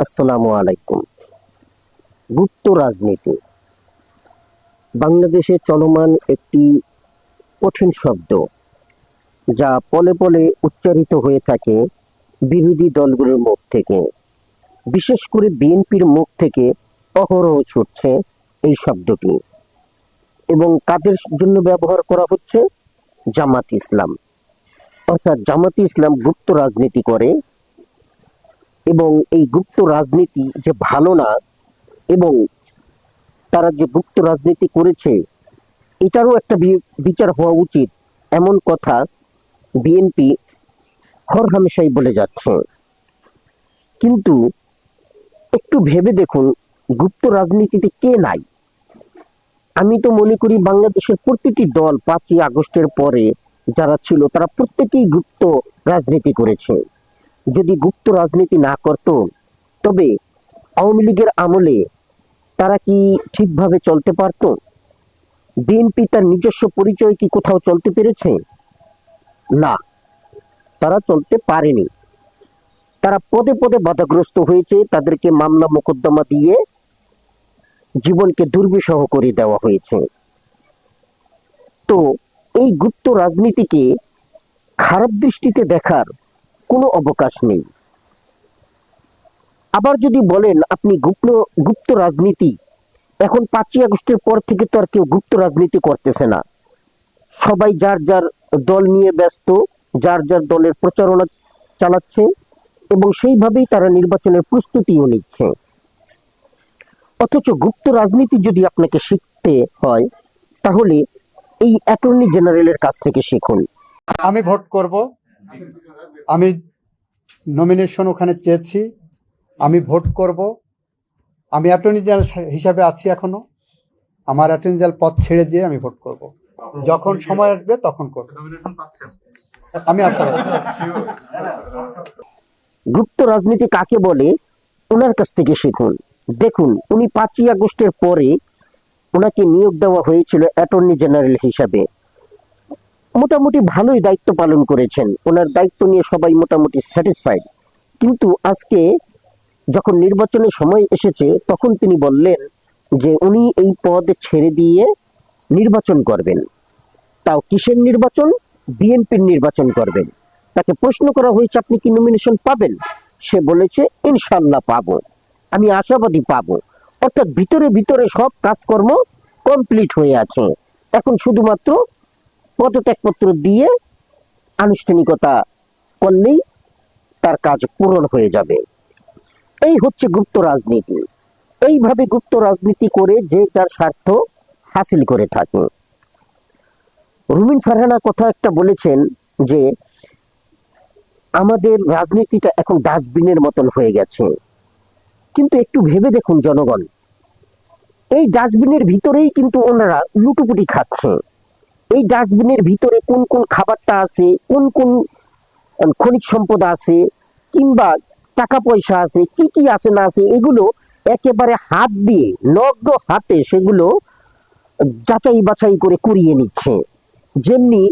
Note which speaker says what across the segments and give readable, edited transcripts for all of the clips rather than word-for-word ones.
Speaker 1: আসসালামু আলাইকুম। গুপ্ত রাজনীতি বাংলাদেশে চলমান একটি কঠিন শব্দ, যা পলে পলে উচ্চারিত হয়ে থাকে বিরোধী দলগুলোর মুখ থেকে। বিশেষ করে বিএনপির মুখ থেকে অহরহ ছুটছে এই শব্দটি, এবং কাদের জন্য ব্যবহার করা হচ্ছে? জামাত ইসলাম। অর্থাৎ জামাত ইসলাম গুপ্ত রাজনীতি করে, এবং এই গুপ্ত রাজনীতি যে ভালো না, এবং তারা যে গুপ্ত রাজনীতি করেছে এটারও একটা বিচার হওয়া উচিত, এমন কথা বিএনপি হরহামেশাই বলে যাচ্ছে। কিন্তু একটু ভেবে দেখুন, গুপ্ত রাজনীতিতে কে নাই? আমি তো মনে করি বাংলাদেশের প্রতিটি দল 5ই আগস্টের পরে যারা ছিল তারা প্রত্যেকেই গুপ্ত রাজনীতি করেছে। যদি গুপ্ত রাজনীতি না করত, তবে আওয়ামী লীগের আমলে তারা কি ঠিকভাবে চলতে পারত? বিএনপি তার নিজস্ব পরিচয় কি কোথাও চলতে পেরেছে? না, তারা চলতে পারেনি। তারা পদে পদে বাধাগ্রস্ত হয়েছে, তাদেরকে মামলা মোকদ্দমা দিয়ে জীবনকে দুর্বিষহ করে দেওয়া হয়েছে। তো এই গুপ্ত রাজনীতিকে খারাপ দৃষ্টিতে দেখার কোনো অবকাশ নেই। আবার যদি বলেন আপনি গুপ্ত রাজনীতি, এখন 5ই আগস্টের পর থেকে তো আর কেউ গুপ্ত রাজনীতি করতেছে না। সবাই যার যার দল নিয়ে ব্যস্ত, যার যার দলের প্রচারণা চালাচ্ছে, এবং সেইভাবেই তারা নির্বাচনের প্রস্তুতিও নিচ্ছে। অথচ গুপ্ত রাজনীতি যদি আপনাকে শিখতে হয়, তাহলে এই অ্যাটর্নি জেনারেলের কাছ থেকে শিখুন।
Speaker 2: আমি ভোট করব, আমি নমিনেশন ওখানে চেয়েছি, আমি ভোট করব। আমি অ্যাটর্নি জেনারেল হিসাবে আছি এখনো। আমার অ্যাটর্নি জেনারেল পদ ছেড়ে যেয়ে আমি ভোট করব, যখন সময় আসবে তখন করব। আমি আশা রাখি।
Speaker 1: গুপ্ত রাজনীতি কাকে বলে ওনার কাছ থেকে শিখুন। দেখুন, উনি 5ই আগস্টের পরে ওনাকে নিয়োগ দেওয়া হয়েছিল অ্যাটর্নি জেনারেল হিসাবে। মোটামুটি ভালোই দায়িত্ব পালন করেছেন, ওনার দায়িত্ব নিয়ে সবাই মোটামুটি স্যাটিসফাইড। কিন্তু আজকে যখন নির্বাচনের সময় এসেছে, তখন তিনি বললেন যে উনি এই পদ ছেড়ে দিয়ে নির্বাচন করবেন। তাও কিসের নির্বাচন? বিএনপির নির্বাচন করবেন। তাকে প্রশ্ন করা হয়েছে আপনি কি নমিনেশন পাবেন? সে বলেছে ইনশাল্লাহ পাবো, আমি আশাবাদী পাবো। অর্থাৎ ভিতরে ভিতরে সব কাজকর্ম কমপ্লিট হয়ে আছে, এখন শুধুমাত্র পদত্যাগপত্র দিয়ে আনুষ্ঠানিকতা করলেই তার কাজ পূরণ হয়ে যাবে। এই হচ্ছে গুপ্ত রাজনীতি। এইভাবে গুপ্ত রাজনীতি করে যে যার স্বার্থ হাসিল করে থাকে। রুমিন ফারহানা কথা একটা বলেছেন যে আমাদের রাজনীতিটা এখন ডাস্টবিনের মতন হয়ে গেছে। কিন্তু একটু ভেবে দেখুন জনগণ, এই ডাস্টবিনের ভিতরেই কিন্তু ওনারা লুটোপুটি খাচ্ছে। এই ডাস্টবিনের ভিতরে কোন কোন খাবারটা আছে, কোন কোন খনিজ সম্পদ আছে, কিংবা টাকা পয়সা আছে, কি কি আছে না আছে, এগুলো একেবারে হাত দিয়ে নগ্ন হাতে সেগুলো যাচাই বাছাই করে কুড়িয়ে নিচ্ছে। যেমনি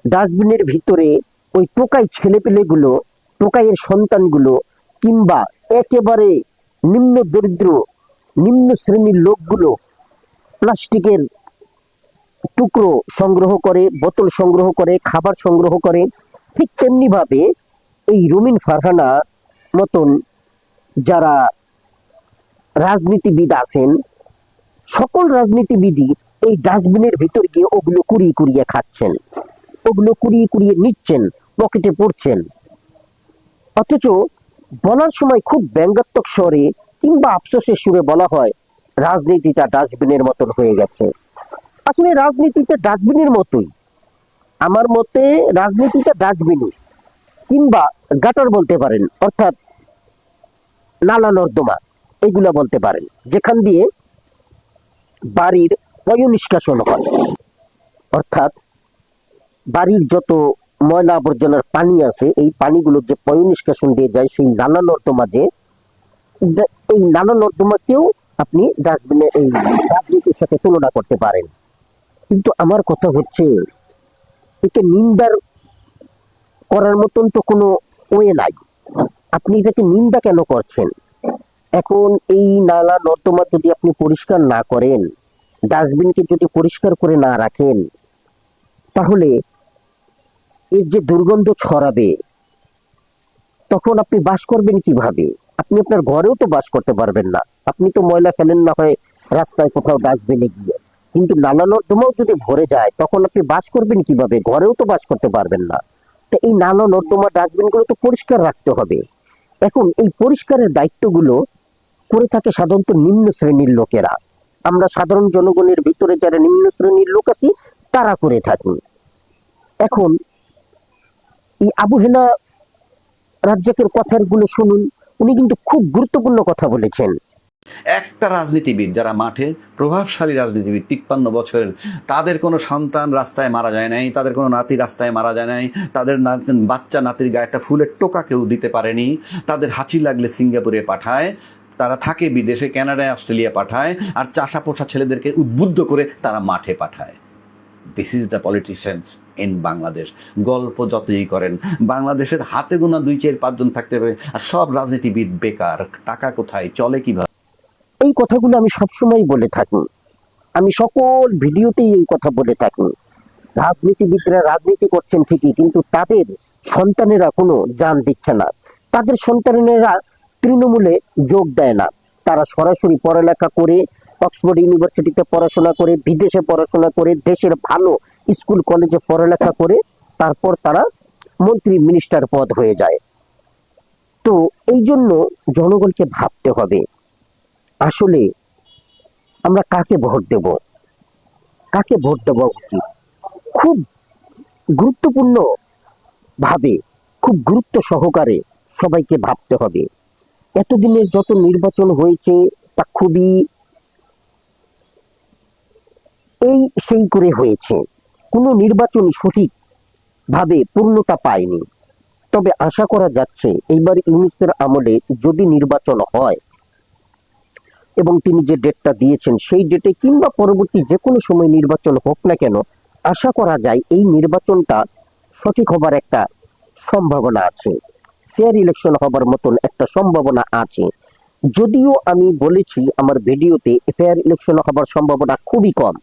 Speaker 1: ডাস্টবিনের ভিতরে ওই টোকাই ছেলেপেলেগুলো, টোকাইয়ের সন্তানগুলো, কিংবা একেবারে নিম্ন দরিদ্র নিম্ন শ্রেণীর লোকগুলো প্লাস্টিকের টুকরো সংগ্রহ করে, বোতল সংগ্রহ করে, খাবার সংগ্রহ করে, ঠিক তেমনি ভাবে এই রুমিন ফারহানা মতন যারা রাজনীতিবিদ আছেন, সকল রাজনীতিবিদই এই ডাস্টবিনের ভিতর গিয়ে ওগুলো কুড়িয়ে কুড়িয়ে খাচ্ছেন, ওগুলো কুড়িয়ে কুড়িয়ে নিচ্ছেন, পকেটে পড়ছেন। অথচ বলার সময় খুব ব্যঙ্গাত্মক স্বরে কিংবা আফসোসের সুরে বলা হয় রাজনীতিটা ডাস্টবিনের মতন হয়ে গেছে। আসলে রাজনীতিটা ডাস্টবিনের মতোই। আমার মতে রাজনীতিটা ডাস্টবিনই, কিংবা গাটার বলতে পারেন, অর্থাৎ নালা নর্দমা এগুলা বলতে পারেন, যেখান দিয়ে বাড়ির পয় নিষ্কাশন হয়। অর্থাৎ বাড়ির যত ময়লা আবর্জনার পানি আছে, এই পানিগুলো যে পয় নিষ্কাশন দিয়ে যায় সেই নালা নর্দমা, যে এই নালা নর্দমাকেও আপনি ডাস্টবিনে এই রাজনীতির সাথে তুলনা করতে পারেন। কিন্তু আমার কথা হচ্ছে, একে নিন্দার করার মতন তো কোনো ওয়ে নাই। আপনি এটাকে নিন্দা কেন করছেন? এখন এই নালা নর্দমা যদি আপনি পরিষ্কার না করেন, ডাস্টবিনকে যদি পরিষ্কার করে না রাখেন, তাহলে এর যে দুর্গন্ধ ছড়াবে, তখন আপনি বাস করবেন কিভাবে? আপনি আপনার ঘরেও তো বাস করতে পারবেন না। আপনি তো ময়লা ফেলেন না হয় রাস্তায় কোথাও ডাস্টবিনে গিয়ে, কিন্তু নালা নর্দমাও যদি ভরে যায় তখন আপনি বাস করবেন কিভাবে? ঘরেও তো বাস করতে পারবেন না। তো এই নালা নর্দমা ডাস্টবিনগুলো তো পরিষ্কার রাখতে হবে। এখন এই পরিষ্কারের দায়িত্বগুলো করে থাকে সাধারণত নিম্ন শ্রেণীর লোকেরা। আমরা সাধারণ জনগণের ভিতরে যারা নিম্ন শ্রেণীর লোক আছি তারা করে থাকি। এখন এই আবু হেনা রাজ্জাকের কথাগুলো শুনুন, উনি কিন্তু খুব গুরুত্বপূর্ণ কথা বলেছেন।
Speaker 3: একটা রাজনীতিবিদ যারা মাঠে প্রভাবশালী রাজনীতিবিদ 53 বছরের, তাদের কোনো সন্তান রাস্তায় মারা যায় নাই, তাদের কোনো নাতি রাস্তায় মারা যায় নাই, তাদের বাচ্চা নাতির গায়ে একটা ফুলের টোকা কেউ দিতে পারেনি, তাদের হাঁচি লাগলে সিঙ্গাপুরে পাঠায়, তারা থাকে বিদেশে, কানাডায়, অস্ট্রেলিয়া পাঠায়, আর চাষা পোষা ছেলেদেরকে উদ্বুদ্ধ করে তারা মাঠে পাঠায়। This is the politicians in Bangladesh. গল্প যতই করেন, বাংলাদেশের হাতে গোনা 2, 4, 5 জন থাকতে হবে, আর সব রাজনীতিবিদ বেকার। টাকা কোথায়, চলে কিভাবে?
Speaker 1: এই কথাগুলো আমি সবসময় বলে থাকি, আমি সকল ভিডিওতেই এই কথা বলে থাকি। রাজনীতিবিদরা রাজনীতি করছেন ঠিকই, কিন্তু তাদের সন্তানেরা কোনো জান দিচ্ছে না। তাদের সন্তানেরা তৃণমূলে যোগ দেয় না। তারা সরাসরি পড়ালেখা করে, অক্সফোর্ড ইউনিভার্সিটিতে পড়াশোনা করে, বিদেশে পড়াশোনা করে, দেশের ভালো স্কুল কলেজে পড়ালেখা করে তারপর তারা মন্ত্রী মিনিস্টার পদ হয়ে যায়। তো এই জন্য জনগণকে ভাবতে হবে, আসলে আমরা কাকে ভোট দেব, কাকে ভোট দেওয়া উচিত। খুব গুরুত্বপূর্ণ ভাবে, খুব গুরুত্ব সহকারে সবাইকে ভাবতে হবে। এতদিনের যত নির্বাচন হয়েছে তা খুবই এই সেই করে হয়েছে, কোনো নির্বাচনই সঠিক ভাবে পূর্ণতা পায়নি। তবে আশা করা যাচ্ছে এইবার ইউনূসের আমলে যদি নির্বাচন হয় এবং তিনি যে ডেটটা দিয়েছেন সেই ডেটে কিংবা পরবর্তী যে কোনো সময় নির্বাচন হোক না কেন, আশা করা যায় এই নির্বাচনটা সঠিক হবার একটা সম্ভাবনা আছে, ফেয়ার ইলেকশন হবার মতন একটা সম্ভাবনা আছে। যদিও আমি বলেছি আমার ভিডিওতে ফেয়ার ইলেকশন হবার সম্ভাবনা খুবই কম,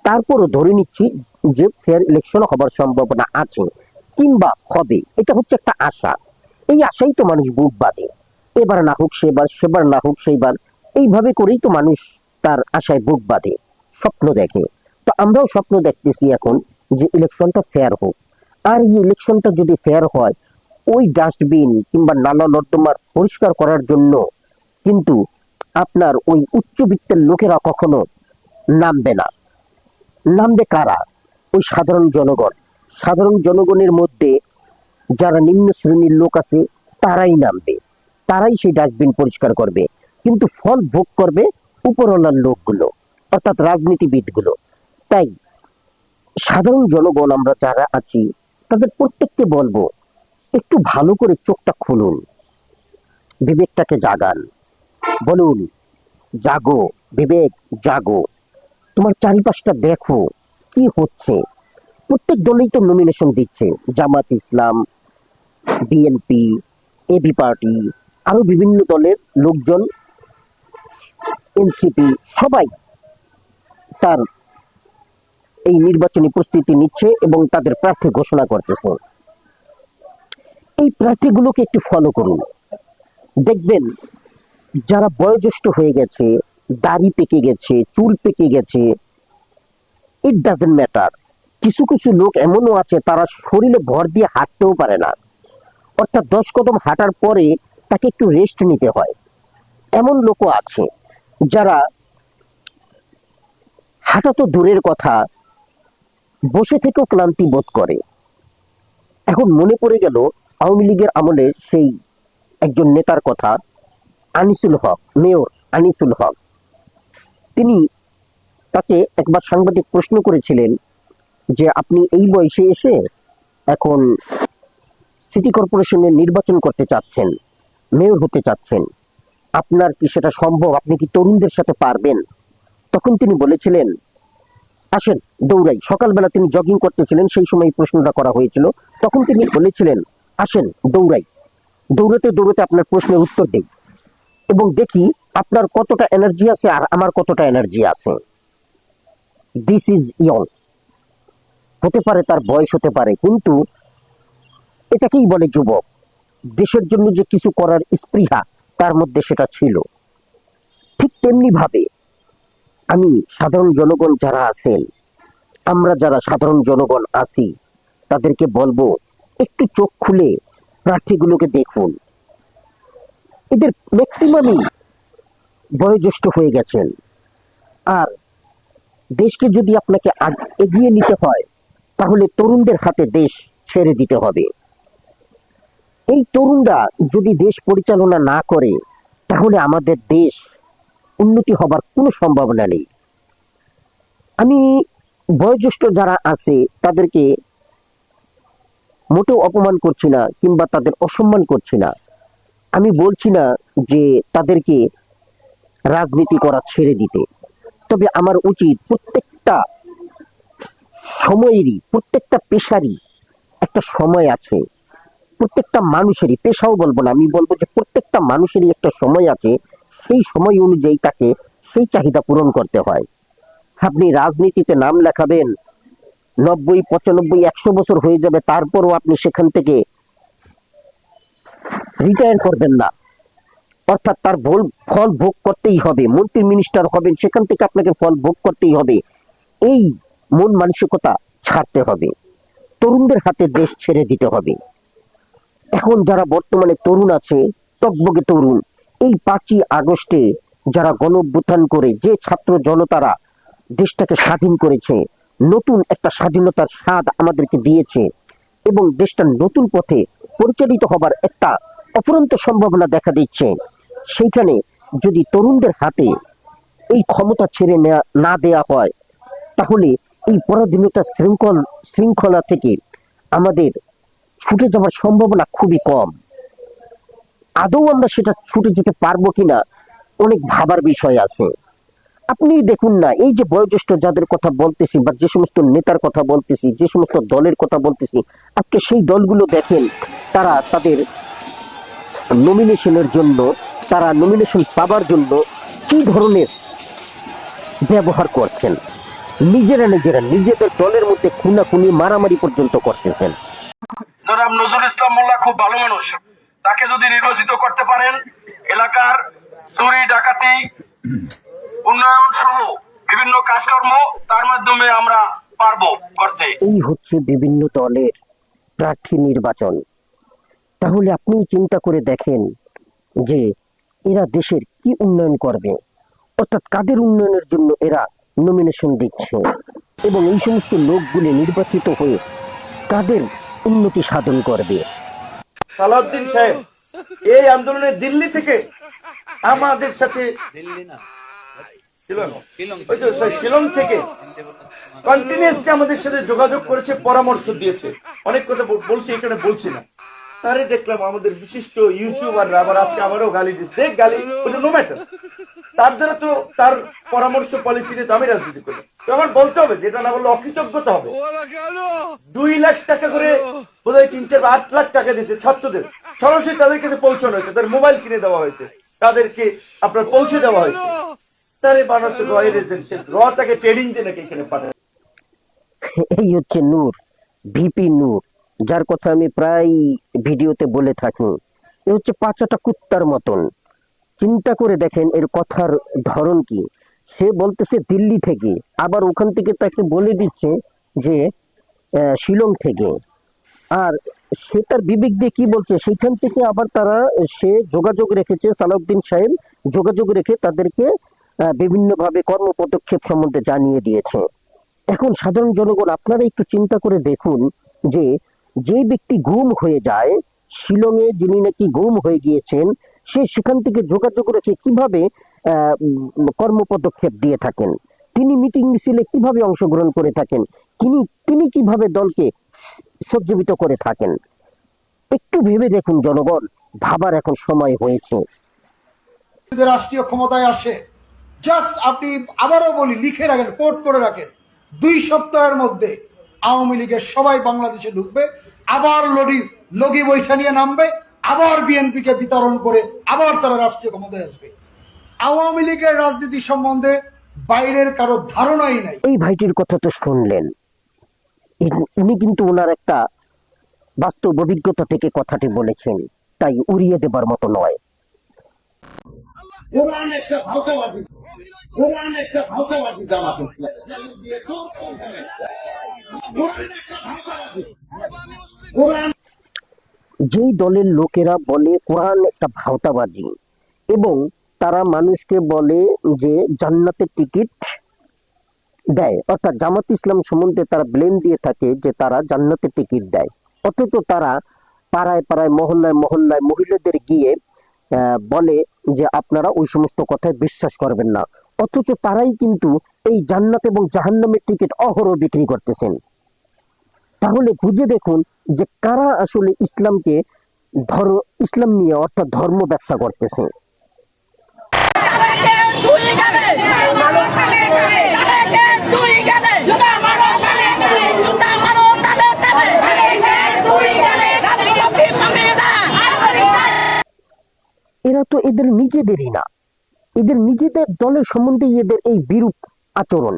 Speaker 1: তারপরও ধরে নিচ্ছি যে ফেয়ার ইলেকশন হবার সম্ভাবনা আছে কিংবা হবে। এটা হচ্ছে একটা আশা, এই আশাই তো মানুষ বুক বাঁধে। এবার না হোক সেবার, সেবার না হোক সেইবার, এইভাবে করেই তো মানুষ তার আশায় বুক বাঁধে, স্বপ্ন দেখে। তো আমরাও স্বপ্ন দেখতেছি এখন যে ইলেকশনটা ফেয়ার হোক। আর এই ইলেকশনটা যদি ফেয়ার হয়, ওই ডাস্টবিন কিংবা নালা নর্দমার পরিষ্কার করার জন্য কিন্তু আপনার ওই উচ্চবিত্তের লোকেরা কখনো নামবে না। নামবে কারা? ওই সাধারণ জনগণ। সাধারণ জনগণের মধ্যে যারা নিম্ন শ্রেণীর লোক আছে তারাই নামবে, তারাই সেই ডাস্টবিন পরিষ্কার করবে, কিন্তু ফল ভোগ করবে উপরওয়ালার লোকগুলো, অর্থাৎ রাজনীতিবিদগুলো। তাই সাধারণ জনগণ আমরা যারা আছি তাদের প্রত্যেককে বলবো, একটু ভালো করে চোখটা খুলুন, বিবেকটাকে জাগান, বলুন জাগো বিবেক, জাগো, তোমার চারিপাশটা দেখো কি হচ্ছে। প্রত্যেক দলেই তো নমিনেশন দিচ্ছে, জামাত ইসলাম, বিএনপি, এবি পার্টি, আরো বিভিন্ন দলের লোকজন, এনসিপি, সবাই তার এই নির্বাচনী প্রস্তুতি নিচ্ছে এবং তাদের প্রার্থী ঘোষণা করতেছে। এই প্রার্থীগুলোকে একটু ফলো করুন, দেখবেন যারা বয়োজ্যেষ্ঠ হয়ে গেছে, দাড়ি পেকে গেছে, চুল পেকে গেছে, ইট ডাজন্ট ম্যাটার। কিছু কিছু লোক এমনও আছে তারা শরীরে ভর দিয়ে হাঁটতেও পারে না, অর্থাৎ 10 কদম হাঁটার পরে তাকে একটু রেস্ট নিতে হয়। এমন লোকও আছে যারা হাঁটা তো দূরের কথা, বসে থেকেও ক্লান্তি বোধ করে। এখন মনে পড়ে গেল আওয়ামী লীগের আমলে সেই একজন নেতার কথা, আনিসুল হক, মেয়র আনিসুল হক। তিনি, তাকে একবার সাংবাদিক প্রশ্ন করেছিলেন যে আপনি এই বয়সে এসে এখন সিটি কর্পোরেশনের নির্বাচন করতে চাচ্ছেন, মেয়র হতে চাচ্ছেন, আপনার কি সেটা সম্ভব? আপনি কি তরুণদের সাথে পারবেন? তখন তিনি বলেছিলেন, আসেন দৌড়াই। সকালবেলা তিনি জগিং করতেছিলেন, সেই সময় প্রশ্নটা করা হয়েছিল। তখন তিনি বলেছিলেন, আসেন দৌড়াই। দৌড়াতে দৌড়াতে আপনার প্রশ্নের উত্তর দেই এবং দেখি আপনার কতটা এনার্জি আছে আর আমার কতটা এনার্জি আছে। This is young. হতে পারে তার বয়স হতে পারে, কিন্তু এটাকেই বলে যুবক। দেশের জন্য যে কিছু করার স্পৃহা তার মধ্যে সেটা ছিল। ঠিক তেমনি ভাবে আমি সাধারণ জনগণ যারা আছেন, আমরা যারা সাধারণ জনগণ আছি, তাদেরকে বলবো একটু চোখ খুলে প্রার্থীগুলোকে দেখুন। এদের ম্যাক্সিমামই বয়োজ্যেষ্ঠ হয়ে গেছেন। আর দেশকে যদি আপনাকে এগিয়ে নিতে হয়, তাহলে তরুণদের হাতে দেশ ছেড়ে দিতে হবে। এই তরুণরা যদি দেশ পরিচালনা না করে, তাহলে আমাদের দেশ উন্নতি হবার কোনো সম্ভাবনা নেই। আমি বয়োজ্যেষ্ঠ যারা আছে তাদেরকে মোটেও অপমান করছি না কিংবা তাদের অসম্মান করছি না। আমি বলছি না যে তাদেরকে রাজনীতি করা ছেড়ে দিতে, তবে আমার উচিত প্রত্যেকটা সময়েরই, প্রত্যেকটা পেশারই একটা সময় আছে। প্রত্যেকটা মানুষেরই, পেশাও বলবো না, আমি বলবো যে প্রত্যেকটা মানুষেরই একটা সময় আছে। সেই সময় অনুযায়ী তাকে সেই চাহিদা পূরণ করতে হয়। আপনি রাজনীতিতে নাম লেখাবেন, 90, 95, 100 বছর হয়ে যাবে, তারপরও আপনি সেখান থেকে রিটায়ার করবেন না। অর্থাৎ তার ফল ভোগ করতেই হবে। মন্ত্রী মিনিস্টার হবেন, সেখান থেকে আপনাকে ফল ভোগ করতেই হবে। এই মন মানসিকতা ছাড়তে হবে। তরুণদের হাতে দেশ ছেড়ে দিতে হবে। এখন যারা বর্তমানে তরুণ আছে, টকবগে তরুণ, এই 5ই আগস্টে যারা গণঅভ্যুত্থান করে যে ছাত্র জনতারা দেশটাকে স্বাধীন করেছে, নতুন একটা স্বাধীনতার স্বাদ আমাদেরকে দিয়েছে এবং দেশটা নতুন পথে পরিচালিত হবার একটা অফুরন্ত সম্ভাবনা দেখা দিচ্ছে। সেইখানে যদি তরুণদের হাতে এই ক্ষমতা ছেড়ে না দেয়া হয়, তাহলে এই পরাধীনতার শৃঙ্খলা থেকে আমাদের ছুটে যাওয়ার সম্ভাবনা খুবই কম। আদৌ আমরা সেটা ছুটে যেতে পারবো কিনা অনেক ভাবার বিষয় আছে। আপনি দেখুন না, এই যে বয়োজ্যেষ্ঠ যাদের কথা বলতেছি বা যে সমস্ত নেতার কথা বলতেছি, যে সমস্ত দলের কথা বলতেছি, আজকে সেই দলগুলো দেখেন তারা তাদের নমিনেশনের জন্য, তারা নমিনেশন পাবার জন্য কি ধরনের ব্যবহার করছেন। নিজেরা নিজেদের দলের মধ্যে খুনাখুনি, মারামারি পর্যন্ত করতেছেন।
Speaker 4: জনাব নজরুল ইসলাম মোল্লা খুব ভালো মানুষ, তাকে যদি নির্বাচিত করতে পারেন, এলাকার চুরি ডাকাতি উন্নয়ন সহ বিভিন্ন কাজকর্ম তার মাধ্যমে আমরা পারবো করতে।
Speaker 1: এই হচ্ছে বিভিন্ন দলের প্রার্থী নির্বাচন। তাহলে আপনি চিন্তা করে দেখেন যে এরা দেশের কি উন্নয়ন করবে, অর্থাৎ কাদের উন্নয়নের জন্য এরা নমিনেশন দিচ্ছে এবং এই সমস্ত লোকগুলি নির্বাচিত হয়ে কাদের উন্নতি সাধন করবে।
Speaker 5: সালাউদ্দিন সাহেব এই আন্দোলনে দিল্লি থেকে আমাদের সাথে শিলং থেকে কন্টিনিউসলি আমাদের সাথে যোগাযোগ করেছে, পরামর্শ দিয়েছে, অনেক কথা বলছি, এখানে বলছি না। তারে দেখলাম আমাদের বিশিষ্ট ইউটিউবাররা আবার আজকে আমারও গালি দিচ্ছে, দেখ গালি, ওটা নো ম্যাটার। তার দ্বারা তো তার পরামর্শ পলিসি নিয়ে তো আমি রাজনীতি করি, তো আমার বলতে হবে যে এটা না বললে অকৃতজ্ঞতা হবে। 2 লাখ টাকা করে বোধহয় 3, 4, 8 লাখ টাকা দিয়েছে ছাত্রদের, সরাসরি তাদের কাছে পৌঁছানো হয়েছে, তাদের মোবাইল কিনে দেওয়া হয়েছে, তাদেরকে আপনার পৌঁছে দেওয়া হয়েছে। তারে বানাচ্ছে রয়ের এজেন্ট, তাকে ট্রেনিং দিয়ে নাকি এখানে পাঠায়।
Speaker 1: এই হচ্ছে নূর, ভিপি নূর, যার কথা আমি প্রায় ভিডিওতে বলে থাকি। এ হচ্ছে পাঁচাটা কুত্তার মতন। চিন্তা করে দেখেন এর কথার ধরন কি। সে বলতেছে দিল্লি থেকে, আবার ওখান থেকে তাকে বলে দিচ্ছে যে শিলং থেকে। আর সে তার বিবেক দিয়ে কি বলছে, সেইখান থেকে আবার সে যোগাযোগ রেখেছে, সালাউদ্দিন সাহেব যোগাযোগ রেখে তাদেরকে বিভিন্নভাবে কর্ম পদক্ষেপ সম্বন্ধে জানিয়ে দিয়েছে। এখন সাধারণ জনগণ আপনারা একটু চিন্তা করে দেখুন যে যে ব্যক্তি গুম হয়ে যায়, শিলংয়ে যিনি নাকি গুম হয়ে গিয়েছেন, সে সেখান থেকে যোগাযোগ রেখে কিভাবে কর্ম পদক্ষেপ দিয়ে থাকেন, তিনি মিটিং মিছিলে কিভাবে অংশগ্রহণ করে থাকেন, তিনি কিভাবে দলকে সজ্জীবিত করে থাকেন। একটু ভেবে দেখুন জনগণ, ভাবার এখন সময় হয়েছে।
Speaker 6: রাষ্ট্রীয় ক্ষমতায় আসে, জাস্ট আপনি আবারও বলি, লিখে রাখেন, কোট করে রাখেন, 2 সপ্তাহের মধ্যে আওয়ামী লীগের সবাই বাংলাদেশে ঢুকবে, আবার লগি বৈঠা নিয়ে নামবে, আবার বিএনপিকে বিতরণ করে আবার তারা রাষ্ট্রীয় ক্ষমতায় আসবে। আওয়ামী লীগের রাজনীতি সম্বন্ধে বাইরের কারো ধারণাই নাই।
Speaker 1: এই ভাইটির কথা তো শুনলেন, উনি কিন্তু ওনার একটা বাস্তব অভিজ্ঞতা থেকে কথাটি বলেছেন, তাই উড়িয়ে দেবার মতো নয়।
Speaker 7: কোরআন একটা ভাওতাবাদী, কোরআন একটা ভাওতাবাদী জামাত ইসলাম, কোরআন একটা ভাওতাবাদী, কোরআন
Speaker 1: যেই দলের লোকেরা বলে কোরআন একটা ভাওতাবাজি এবং তারা মানুষকে বলে যে জান্নাতের টিকিট দেয়, অর্থাৎ জামাত ইসলাম সম্বন্ধে তারা ব্লেম দিয়ে থাকে যে তারা জান্নাতের টিকিট দেয়, অথচ তারা পাড়ায় পাড়ায় মহল্লায় মহল্লায় মহিলাদের গিয়ে বলে যে আপনারা ওই সমস্ত কথায় বিশ্বাস করবেন না, অথচ তারাই কিন্তু এই জান্নাত এবং জাহান্নামের টিকিট অহরহ বিক্রি করতেছেন। তাহলে বুঝে দেখুন যে কারা আসলে ইসলামকে ইসলাম নিয়ে অর্থাৎ ধর্ম ব্যবসা করতেছে। এরা তো এদের নিজেদেরই না, এদের নিজেদের দলের সম্বন্ধে এদের এই বিরূপ আচরণ।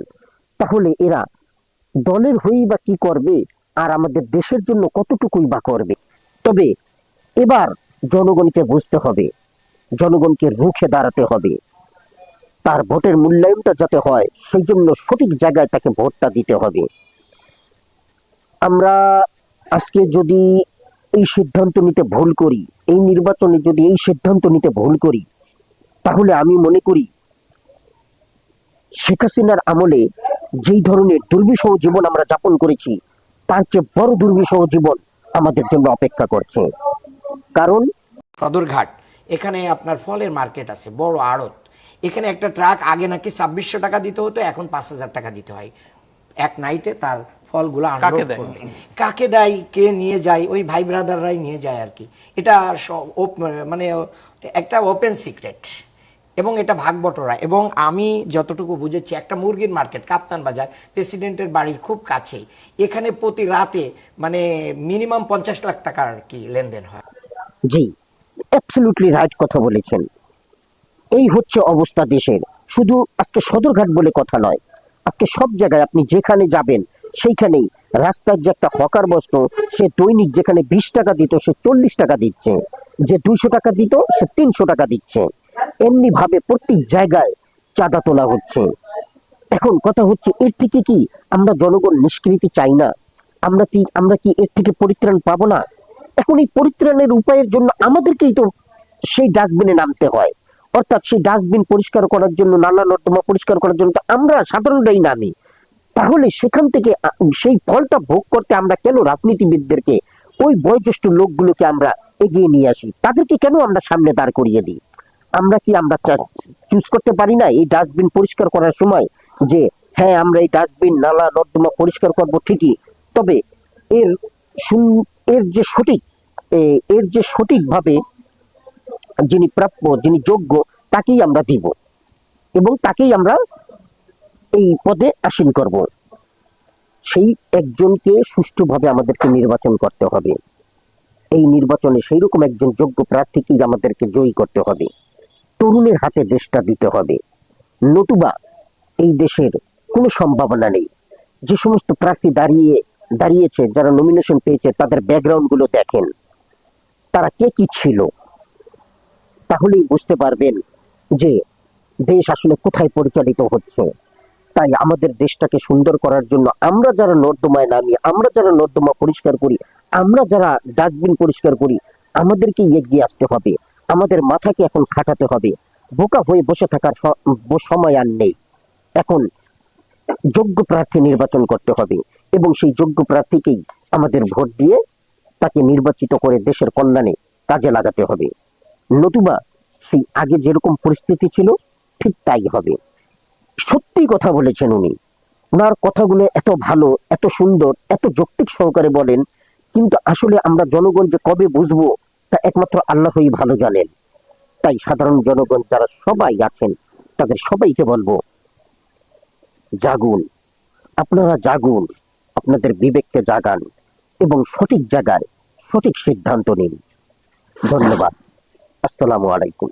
Speaker 1: তাহলে এরা দলের হয়েই বা কি করবে, আর আমাদের দেশের জন্য কতটুকুই বা করবে। তবে এবার জনগণকে বুঝতে হবে, জনগণকে রুখে দাঁড়াতে হবে, তার ভোটের মূল্যায়নটা যাতে হয় সেই জন্য সঠিক জায়গায় তাকে ভোটটা দিতে হবে। আমরা আজকে যদি এই সিদ্ধান্ত নিতে ভুল করি, এই নির্বাচনে যদি এই সিদ্ধান্ত নিতে ভুল করি, তাহলে আমি মনে করি শেখ হাসিনার আমলে যেই ধরনের দুর্বিষহ জীবন আমরা যাপন করেছি তার চেয়ে বড় দুর্বিষহ জীবন আমাদের জন্য অপেক্ষা করছে। কারণ
Speaker 8: সদরঘাট এখানে আপনার ফলের মার্কেট আছে, বড় আড়ত। এখানে একটা ট্রাক আগে নাকি ২৬০০ টাকা দিতে হতো, এখন ৫,০০০ টাকা দিতে হয় এক নাইটে তার ফলগুলো আনলোড করবে। কাকে দেয়, কে নিয়ে যায়? ওই ভাই ব্রাদাররাই নিয়ে যায় আর কি। এটা মানে একটা ওপেন সিক্রেট এবং এটা ভাগ বটরা। এবং আমি যতটুকু বুঝেছি একটা মুরগির মার্কেট কাপ্তান বাজার প্রেসিডেন্টের বাড়ির খুব কাছেই, এখানে প্রতি রাতে মানে মিনিমাম ৫০ লাখ টাকার কি লেনদেন হয়।
Speaker 1: জি, অ্যাবসলিউটলি রাইট কথা বলেছেন। এই হচ্ছে অবস্থা দেশের। শুধু আজকে সদরঘাট বলে কথা নয়, আজকে সব জায়গায় আপনি যেখানে যাবেন সেইখানেই রাস্তার যে একটা হকার বসতো, সে দৈনিক যেখানে ২০ টাকা দিত সে ৪০ টাকা দিচ্ছে, যে ২০০ টাকা দিত সে ৩০০ টাকা দিচ্ছে। এমনি ভাবে প্রত্যেক জায়গায় চাঁদা তোলা হচ্ছে। এখন কথা হচ্ছে এর থেকে কি আমরা জনগণ নিষ্কৃতি চাই না? আমরা কি এর থেকে পরিত্রাণ পাবো না? এখন এই পরিত্রাণের উপায়ের জন্য আমাদেরকেই তো সেই ডাস্টবিনে নামতে হয়, অর্থাৎ সেই ডাস্টবিন পরিষ্কার করার জন্য, নালা নর্দমা পরিষ্কার করার জন্য আমরা সাধারণরাই নামি। তাহলে সেখান থেকে সেই ফলটা ভোগ করতে আমরা কেন রাজনীতিবিদদেরকে, ওই বয়োজ্যেষ্ঠ লোকগুলোকে আমরা এগিয়ে নিয়ে আসি? তাদেরকে কেন আমরা সামনে দাঁড় করিয়ে দিই? আমরা চুজ করতে পারি না এই ডাস্টবিন পরিষ্কার করার সময় যে হ্যাঁ আমরা এই ডাস্টবিন নালা নর্দমা পরিষ্কার করব ঠিকই, তবে এর যে সঠিকভাবে যিনি প্রাপ্য, যিনি যোগ্য, তাকেই আমরা দিব এবং তাকেই আমরা এই পদে আসীন করব। সেই একজনকে সুষ্ঠুভাবে আমাদেরকে নির্বাচন করতে হবে। এই নির্বাচনে সেই রকম একজন যোগ্য প্রার্থীকেই আমাদেরকে জয়ী করতে হবে। তরুণের হাতে দেশটা দিতে হবে, নতুবা এই দেশের কোনো সম্ভাবনা নেই। যে সমস্ত প্রার্থী দাঁড়িয়েছে, যারা নমিনেশন পেয়েছে, তাদের ব্যাকগ্রাউন্ড গুলো দেখেন, তারা কে কি ছিল, তাহলেই বুঝতে পারবেন যে দেশ আসলে কোথায় পরিচালিত হচ্ছে। তাই আমাদের দেশটাকে সুন্দর করার জন্য আমরা যারা নর্দমায় নামি, আমরা যারা নর্দমা পরিষ্কার করি, আমরা যারা ডাস্টবিন পরিষ্কার করি, আমাদেরকে এগিয়ে আসতে হবে। আমাদের মাথাকে এখন খাটাতে হবে। বোকা হয়ে বসে থাকার সময় আর নেই। এখন যোগ্য প্রার্থী নির্বাচন করতে হবে এবং সেই যোগ্য প্রার্থীকেই আমাদের ভোট দিয়ে তাকে নির্বাচিত করে দেশের কল্যাণে কাজে লাগাতে হবে। নতুবা সেই আগে যেরকম পরিস্থিতি ছিল ঠিক তাই হবে। সত্যি কথা বলেছেন উনি, ওনার কথাগুলো এত ভালো, এত সুন্দর, এত যৌক্তিক সহকারে বলেন, কিন্তু আসলে আমরা জনগণ যে কবে বুঝবো তা একমাত্র আল্লাহই ভালো জানেন। তাই সাধারণ জনগণ যারা সবাই আছেন তাদের সবাইকে বলবো, জাগুন, আপনারা জাগুন, আপনাদের বিবেককে জাগান এবং সঠিক জায়গায় সঠিক সিদ্ধান্ত নিন। ধন্যবাদ। আসসালামু আলাইকুম।